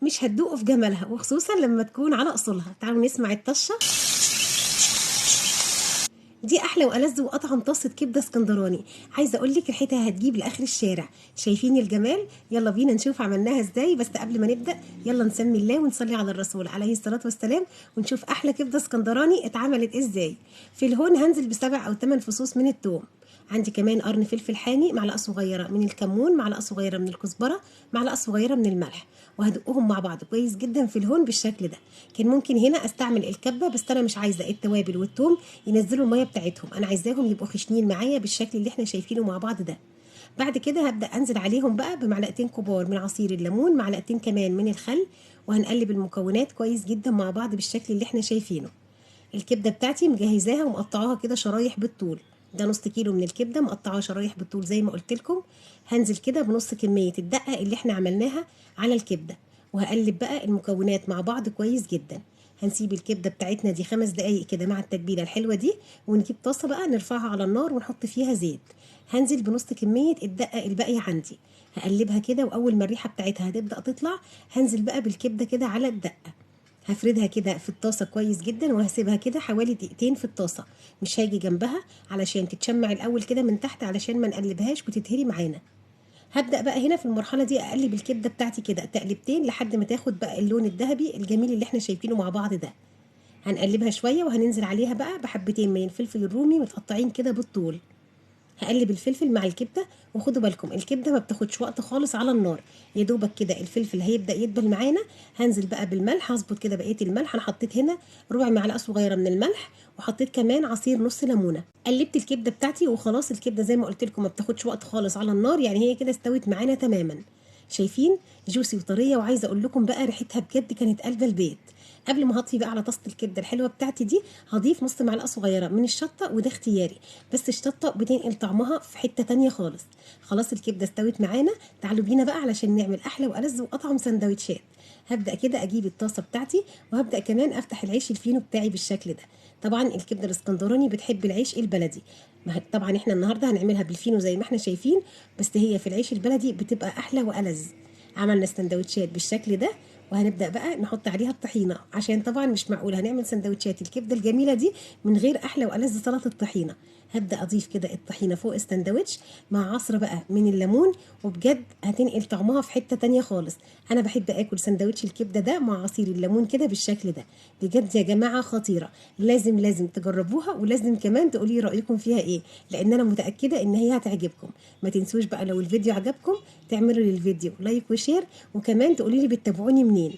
مش هتدوقوا في جمالها، وخصوصا لما تكون على اصولها. تعالوا نسمع الطشه دي. احلى والذ واطعم طاسه كبده اسكندراني. عايزه اقول لك ريحتها هتجيب لاخر الشارع. شايفين الجمال؟ يلا بينا نشوف عملناها ازاي. بس قبل ما نبدا يلا نسمي الله ونصلي على الرسول عليه الصلاه والسلام، ونشوف احلى كبده اسكندراني اتعملت ازاي. في الهون هنزل بسبع او 8 فصوص من الثوم. عندي كمان قرن فلفل حامي، معلقه صغيره من الكمون، معلقه صغيره من الكزبره، معلقه صغيره من الملح، وهدقهم مع بعض كويس جدا في الهون بالشكل ده. كان ممكن هنا استعمل الكبه، بس انا مش عايزه التوابل والثوم ينزلوا الميه بتاعتهم، انا عايزاهم يبقوا خشنين معايا بالشكل اللي احنا شايفينه مع بعض ده. بعد كده هبدا انزل عليهم بقى بمعلقتين كبار من عصير الليمون، معلقتين كمان من الخل، وهنقلب المكونات كويس جدا مع بعض بالشكل اللي احنا شايفينه. الكبده بتاعتي مجهزاها ومقطعاها كده شرايح بالطول. ده نص كيلو من الكبده مقطعاها شرايح بالطول زي ما قلت لكم. هنزل كده بنص كميه الدقه اللي احنا عملناها على الكبده، وهقلب بقى المكونات مع بعض كويس جدا. هنسيب الكبده بتاعتنا دي 5 دقايق كده مع التتبيله الحلوه دي، ونجيب طاسه بقى نرفعها على النار ونحط فيها زيت. هنزل بنص كميه الدقه الباقيه عندي، هقلبها كده، واول ما الريحه بتاعتها هتبدا تطلع هنزل بقى بالكبده كده على الدقه. هفردها كده في الطاسه كويس جدا، وهسيبها كده حوالي دقيقتين في الطاسه، مش هاجي جنبها علشان تتشمع الاول كده من تحت علشان ما نقلبهاش وتتهري معانا. هبدا بقى هنا في المرحله دي اقلب الكبده بتاعتي كده تقلبتين لحد ما تاخد بقى اللون الذهبي الجميل اللي احنا شايفينه مع بعض ده. هنقلبها شويه وهننزل عليها بقى بحبتين من الفلفل الرومي متقطعين كده بالطول. هقلب الفلفل مع الكبده، وخدوا بالكم الكبده ما بتاخدش وقت خالص على النار، يا دوبك كده الفلفل هيبدا يدبل معانا. هنزل بقى بالملح، هظبط كده بقيه الملح. انا حطيت هنا ربع معلقه صغيره من الملح، وحطيت كمان عصير نص ليمونه. قلبت الكبده بتاعتي وخلاص. الكبده زي ما قلت لكم ما بتاخدش وقت خالص على النار، يعني هي كده استوت معانا تماما. شايفين؟ جوسي وطريه. وعايزه اقول لكم بقى ريحتها بجد كانت قلب البيت. قبل ما هطفي بقى على طاسه الكبده الحلوه بتاعتي دي، هضيف نص معلقه صغيره من الشطه، وده اختياري، بس الشطه بتنقل طعمها في حته تانية خالص. خلاص الكبده استوت معانا. تعالوا بينا بقى علشان نعمل احلى والذ واطعم سندوتشات. هبدا كده اجيب الطاسه بتاعتي، وهبدا كمان افتح العيش الفينو بتاعي بالشكل ده. طبعا الكبده الاسكندراني بتحب العيش البلدي. طبعا احنا النهارده هنعملها بالفينو زي ما احنا شايفين، بس هي في العيش البلدي بتبقى احلى والذ. عملنا السندوتشات بالشكل ده، وهنبدا بقى نحط عليها الطحينه، عشان طبعا مش معقول هنعمل سندوتشات الكبده الجميله دي من غير احلى والذ سلطه الطحينه. هبدا اضيف كده الطحينه فوق السندوتش مع عصره بقى من الليمون، وبجد هتنقل طعمها في حته تانية خالص. انا بحب اكل سندوتش الكبده ده مع عصير الليمون كده بالشكل ده. بجد يا جماعه خطيره، لازم لازم تجربوها، ولازم كمان تقولي رايكم فيها ايه، لان انا متاكده ان هي هتعجبكم. ما تنسوش بقى لو الفيديو عجبكم تعملوا للفيديو لايك وشير، وكمان تقولي لي بتتابعوني منين.